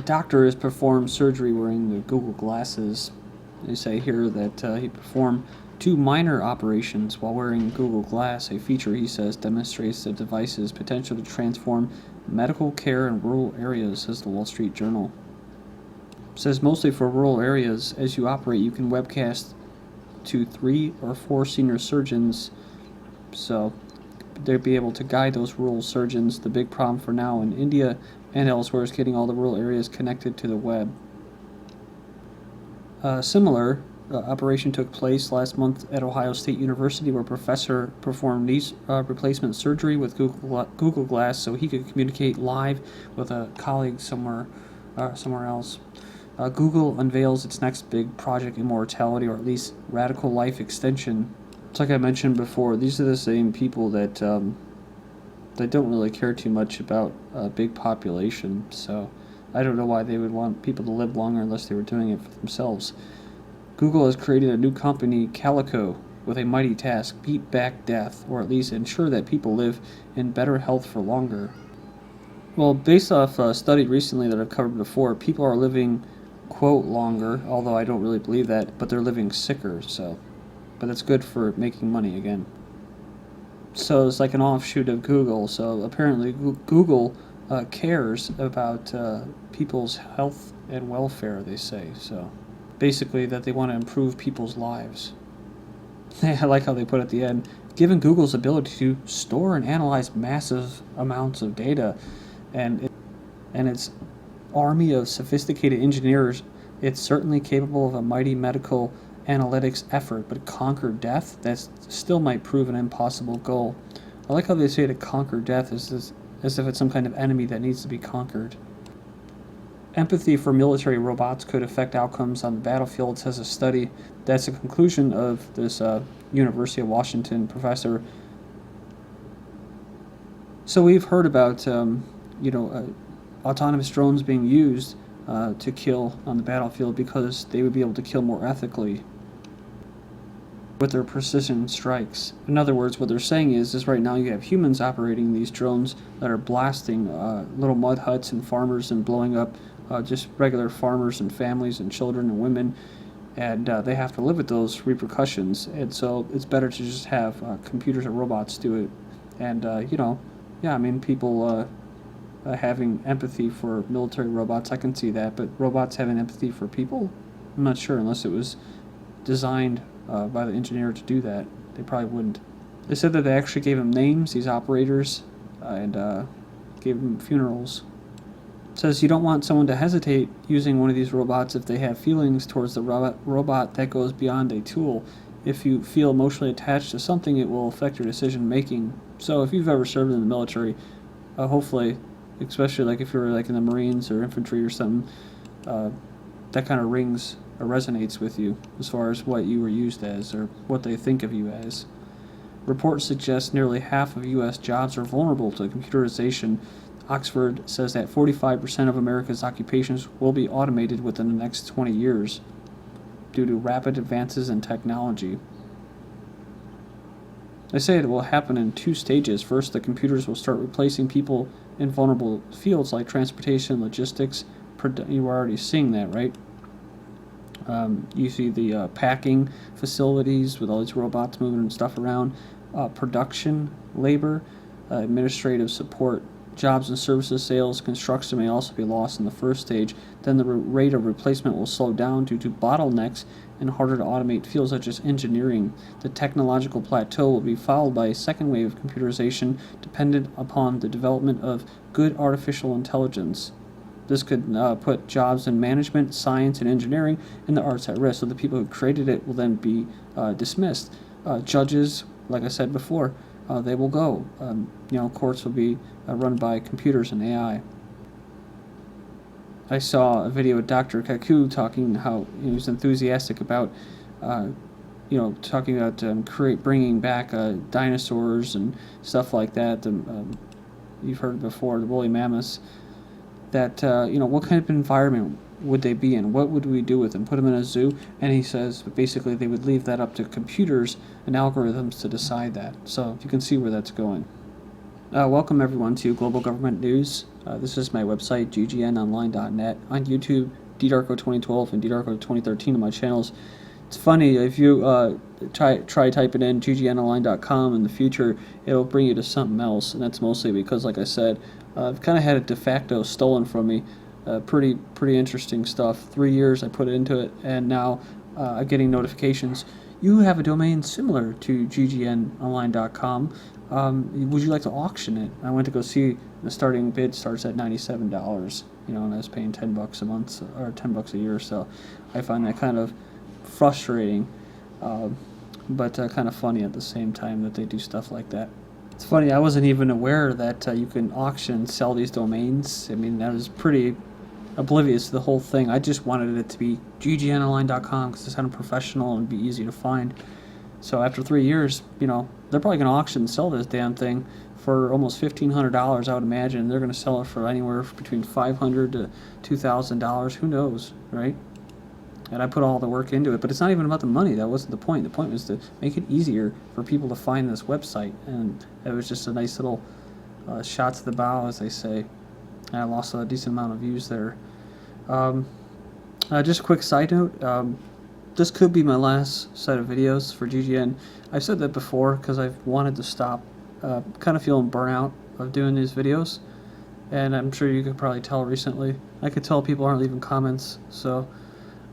doctor has performed surgery wearing the Google glasses. They say here that he performed two minor operations while wearing Google Glass, a feature he says demonstrates the device's potential to transform medical care in rural areas, says the Wall Street Journal. It says mostly for rural areas, as you operate, you can webcast to 3 or 4 senior surgeons, so they'll be able to guide those rural surgeons. The big problem for now in India and elsewhere is getting all the rural areas connected to the web. Similar operation took place last month at Ohio State University, where a professor performed knee replacement surgery with Google Glass so he could communicate live with a colleague somewhere else. Google unveils its next big project, Immortality, or at least radical life extension. It's like I mentioned before, these are the same people that don't really care too much about a big population, so I don't know why they would want people to live longer unless they were doing it for themselves. Google has created a new company, Calico, with a mighty task: beat back death, or at least ensure that people live in better health for longer. Well, based off a study recently that I've covered before, people are living, quote, longer, although I don't really believe that, but they're living sicker, but it's good for making money again. So it's like an offshoot of Google, so apparently Google cares about people's health and welfare, they say, so basically that they want to improve people's lives. I like how they put at the end, given Google's ability to store and analyze massive amounts of data and its army of sophisticated engineers, it's certainly capable of a mighty medical analytics effort, but conquer death? That still might prove an impossible goal. I like how they say to conquer death as if it's some kind of enemy that needs to be conquered. Empathy for military robots could affect outcomes on the battlefield, says a study. That's a conclusion of this University of Washington professor. So we've heard about autonomous drones being used to kill on the battlefield because they would be able to kill more ethically with their precision strikes. In other words, what they're saying is right now you have humans operating these drones that are blasting little mud huts and farmers and blowing up just regular farmers and families and children and women, and they have to live with those repercussions. And so it's better to just have computers or robots do it. And people having empathy for military robots, I can see that, but robots having empathy for people, I'm not sure, unless it was designed by the engineer to do that. They probably wouldn't. They said that they actually gave them names, these operators, and gave them funerals. It says you don't want someone to hesitate using one of these robots if they have feelings towards the robot that goes beyond a tool. If you feel emotionally attached to something, it will affect your decision making. So if you've ever served in the military, hopefully, especially like if you're like in the Marines or infantry or something, that kind of rings or resonates with you as far as what you were used as or what they think of you as. Reports suggest nearly half of U.S. jobs are vulnerable to computerization. Oxford says that 45% of America's occupations will be automated within the next 20 years due to rapid advances in technology. They say it will happen in 2 stages. First, the computers will start replacing people in vulnerable fields like transportation, logistics. You were already seeing that, right? You see the packing facilities with all these robots moving stuff around. Production, labor, administrative support, jobs and services, sales, construction may also be lost in the first stage. Then the rate of replacement will slow down due to bottlenecks and harder to automate fields such as engineering. The technological plateau will be followed by a second wave of computerization dependent upon the development of good artificial intelligence. This could put jobs in management, science, and engineering, and the arts at risk, so the people who created it will then be dismissed. Judges, like I said before, they will go. Courts will be run by computers and AI. I saw a video of Dr. Kaku talking how he was enthusiastic about, talking about bringing back dinosaurs and stuff like that. You've heard before, the woolly mammoths. That, what kind of environment would they be in? What would we do with them? Put them in a zoo? And he says basically they would leave that up to computers and algorithms to decide that. So you can see where that's going. Welcome everyone to Global Government News. This is my website, ggnonline.net. On YouTube, DDarko2012 and DDarko2013 on my channels. It's funny, if you try typing in ggnonline.com in the future, it'll bring you to something else, and that's mostly because, like I said, I've kind of had it de facto stolen from me. Pretty interesting stuff. 3 years I put into it, and now I'm getting notifications. You have a domain similar to ggnonline.com. Would you like to auction it? I went to go see. The starting bid starts at $97, and I was paying $10 a month or $10 a year. So I find that kind of frustrating, but kind of funny at the same time that they do stuff like that. It's funny, I wasn't even aware that you can auction and sell these domains. I mean, I was pretty oblivious to the whole thing. I just wanted it to be ggnonline.com because it sounded professional and be easy to find. So after 3 years, they're probably going to auction and sell this damn thing for almost $1,500, I would imagine. They're going to sell it for anywhere between $500 to $2,000. Who knows, right? And I put all the work into it, but it's not even about the money. That wasn't the point. The point was to make it easier for people to find this website, and it was just a nice little shot to the bow, as they say. And I lost a decent amount of views there. Just a quick side note. This could be my last set of videos for GGN. I've said that before because I've wanted to stop. Kind of feeling burnout of doing these videos, and I'm sure you could probably tell recently. I could tell people aren't leaving comments, so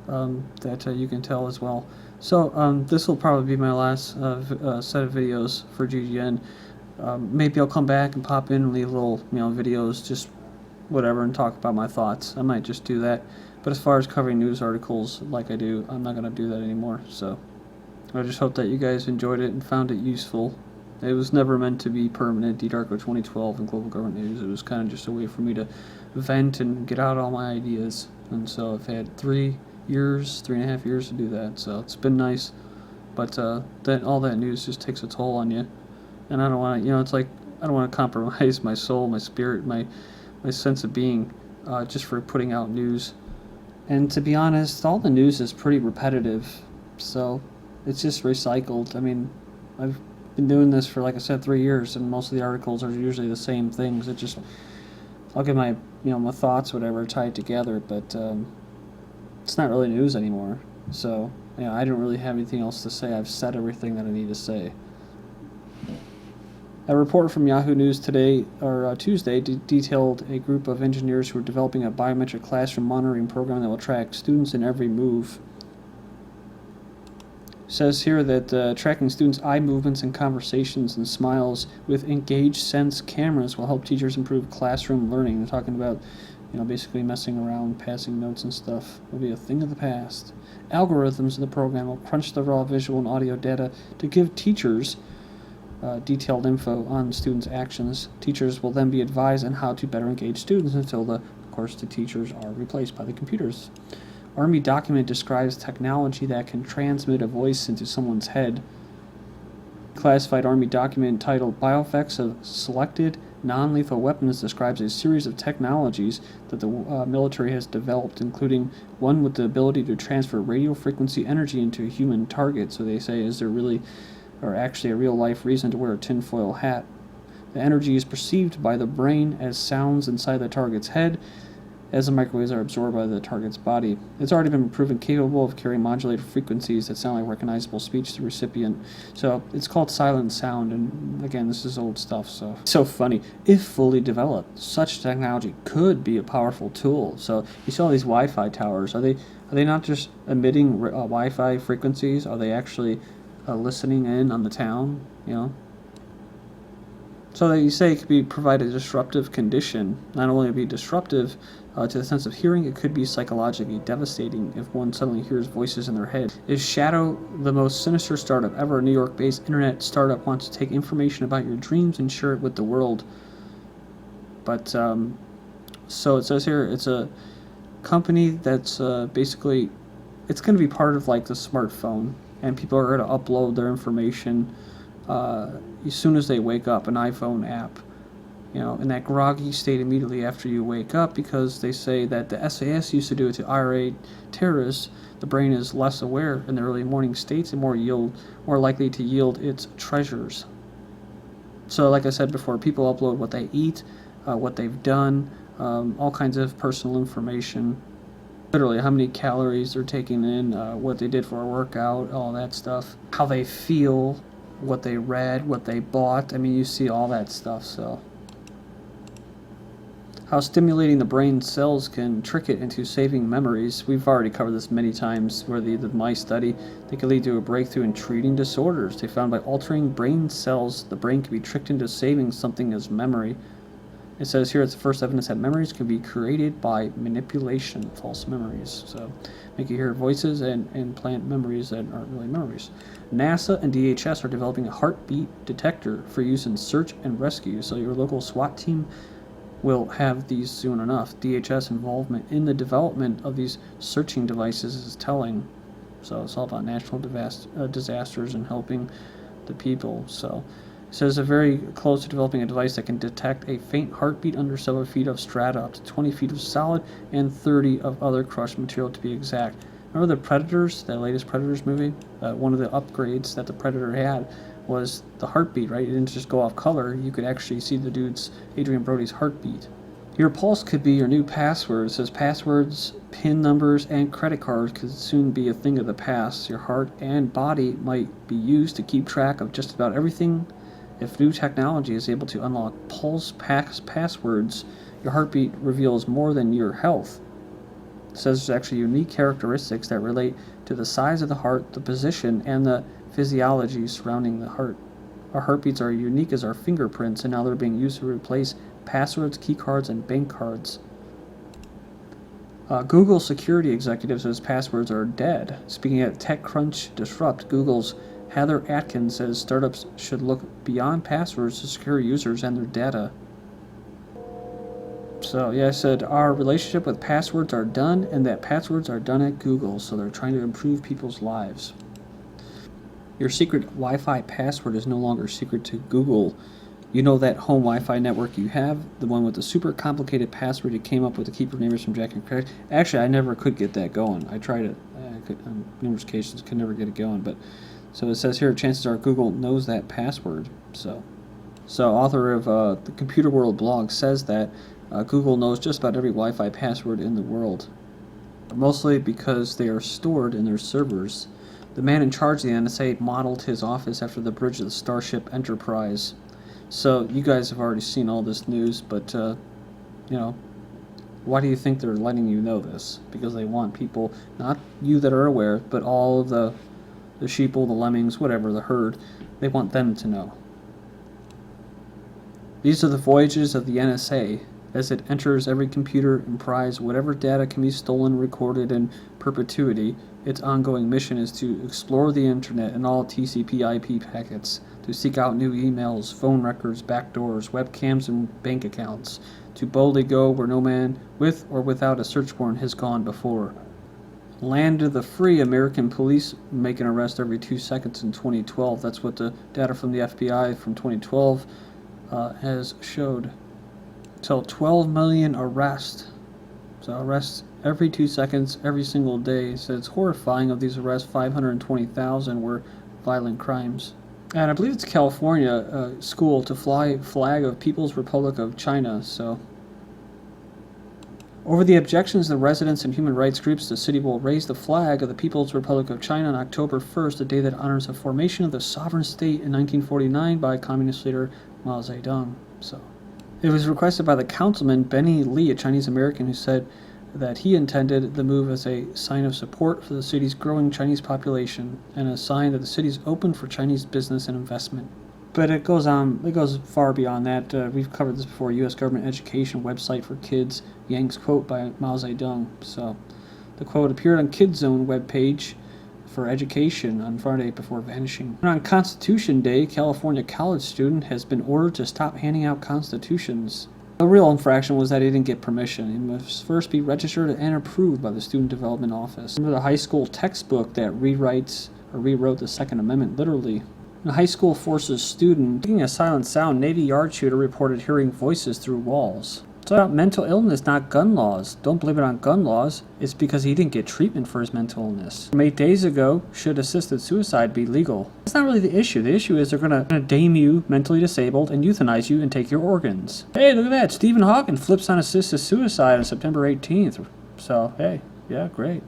that you can tell as well. So this will probably be my last set of videos for GGN. Maybe I'll come back and pop in and leave little videos, just whatever, and talk about my thoughts. I might just do that. But as far as covering news articles like I do, I'm not going to do that anymore. So I just hope that you guys enjoyed it and found it useful. It was never meant to be permanent, DDarko 2012 and Global Government News. It was kind of just a way for me to vent and get out all my ideas. And so I've had 3.5 years to do that. So it's been nice. But that all that news just takes a toll on you. And I don't want to, it's like, I don't want to compromise my soul, my spirit, my sense of being just for putting out news. And to be honest, all the news is pretty repetitive, so it's just recycled. I mean, I've been doing this for, like I said, 3 years, and most of the articles are usually the same things. It just, I'll get my, my thoughts, whatever, tied together, but it's not really news anymore. So, I don't really have anything else to say. I've said everything that I need to say. A report from Yahoo News today, or Tuesday, detailed a group of engineers who are developing a biometric classroom monitoring program that will track students in every move. It says here that tracking students' eye movements and conversations and smiles with engaged sense cameras will help teachers improve classroom learning. They're talking about, basically messing around, passing notes and stuff will be a thing of the past. Algorithms in the program will crunch the raw visual and audio data to give teachers detailed info on students' actions. Teachers will then be advised on how to better engage students until, of course, the teachers are replaced by the computers. Army document describes technology that can transmit a voice into someone's head. Classified Army document titled Bioeffects of Selected Non-Lethal Weapons describes a series of technologies that the military has developed, including one with the ability to transfer radio frequency energy into a human target. So they say, is there really or actually a real-life reason to wear a tinfoil hat? The energy is perceived by the brain as sounds inside the target's head as the microwaves are absorbed by the target's body. It's already been proven capable of carrying modulated frequencies that sound like recognizable speech to the recipient. So it's called silent sound, and again, this is old stuff, so funny. If fully developed, such technology could be a powerful tool. So you see all these Wi-Fi towers. Are they not just emitting Wi-Fi frequencies? Are they actually listening in on the town, So that you say it could be provide a disruptive condition. Not only be disruptive to the sense of hearing, it could be psychologically devastating if one suddenly hears voices in their head. Is Shadow the most sinister startup ever? A New York-based internet startup wants to take information about your dreams and share it with the world. But, so it says here, it's a company that's basically, it's going to be part of like the smartphone. And people are going to upload their information as soon as they wake up, an iPhone app, in that groggy state immediately after you wake up, because they say that the SAS used to do it to IRA terrorists. The brain is less aware in the early morning states and more likely to yield its treasures. So like I said before, people upload what they eat, what they've done, all kinds of personal information. Literally how many calories they're taking in, what they did for a workout, all that stuff. How they feel, what they read, what they bought. I mean, you see all that stuff, so. How stimulating the brain cells can trick it into saving memories. We've already covered this many times, where the mice study, they could lead to a breakthrough in treating disorders. They found by altering brain cells, the brain can be tricked into saving something as memory. It says here it's the first evidence that memories can be created by manipulation, false memories. So make you hear voices and implant memories that aren't really memories. NASA and DHS are developing a heartbeat detector for use in search and rescue. So your local SWAT team will have these soon enough. DHS involvement in the development of these searching devices is telling. So it's all about natural disasters and helping the people. So it says they're very close to developing a device that can detect a faint heartbeat under several feet of strata, up to 20 feet of solid, and 30 of other crushed material to be exact. Remember the Predators, that latest Predators movie? One of the upgrades that the Predator had was the heartbeat, right? It didn't just go off color. You could actually see the dude's, Adrian Brody's heartbeat. Your pulse could be your new password. It says passwords, PIN numbers, and credit cards could soon be a thing of the past. Your heart and body might be used to keep track of just about everything. If new technology is able to unlock pulse passwords, your heartbeat reveals more than your health. It says there's actually unique characteristics that relate to the size of the heart, the position, and the physiology surrounding the heart. Our heartbeats are unique as our fingerprints, and now they're being used to replace passwords, key cards, and bank cards. Google security executive says passwords are dead. Speaking at TechCrunch Disrupt, Google's Heather Atkins says startups should look beyond passwords to secure users and their data. So yeah, I said our relationship with passwords are done, and that passwords are done at Google, so they're trying to improve people's lives. Your secret Wi-Fi password is no longer secret to Google. You know that home Wi-Fi network you have, the one with the super complicated password you came up with to keep your neighbors from jacking credit. Actually, I never could get that going. I tried it on numerous occasions, could never get it going, but so it says here, chances are Google knows that password. So author of the Computer World blog says that Google knows just about every Wi-Fi password in the world, mostly because they are stored in their servers. The man in charge of the NSA modeled his office after the bridge of the Starship Enterprise. So you guys have already seen all this news, but you know, why do you think they're letting you know this? Because they want people, not you that are aware, but all of the sheeple, the lemmings, whatever, the herd, they want them to know. These are the voyages of the NSA as it enters every computer and pries whatever data can be stolen, recorded in perpetuity. Its ongoing mission is to explore the internet and all TCP/IP packets, to seek out new emails, phone records, backdoors, webcams, and bank accounts, to boldly go where no man with or without a search warrant has gone before. Land of the free, American police make an arrest every 2 seconds in 2012. That's what the data from the FBI from 2012 has showed. So 12 million arrests. So arrests every 2 seconds, every single day. So it's horrifying. Of these arrests, 520,000 were violent crimes. And I believe it's California school to fly flag of People's Republic of China. So over the objections of the residents and human rights groups, the city will raise the flag of the People's Republic of China on October 1st, the day that honors the formation of the sovereign state in 1949 by communist leader Mao Zedong. So it was requested by the councilman Benny Lee, a Chinese American, who said that he intended the move as a sign of support for the city's growing Chinese population and a sign that the city is open for Chinese business and investment. But it goes on. It goes far beyond that. We've covered this before. U.S. government education website for kids. Yang's quote by Mao Zedong. So, the quote appeared on Kids Zone webpage for education on Friday before vanishing. And on Constitution Day, California college student has been ordered to stop handing out constitutions. The real infraction was that he didn't get permission. He must first be registered and approved by the Student Development Office. Remember the high school textbook that rewrote the Second Amendment literally. A high school forces student making a silent sound. Navy Yard shooter reported hearing voices through walls. It's about mental illness, not gun laws. Don't blame it on gun laws. It's because he didn't get treatment for his mental illness. From 8 days ago, should assisted suicide be legal? That's not really the issue. The issue is they're gonna deem you mentally disabled and euthanize you and take your organs. Hey, look at that. Stephen Hawking flips on assisted suicide on September 18th. So, hey, yeah, great.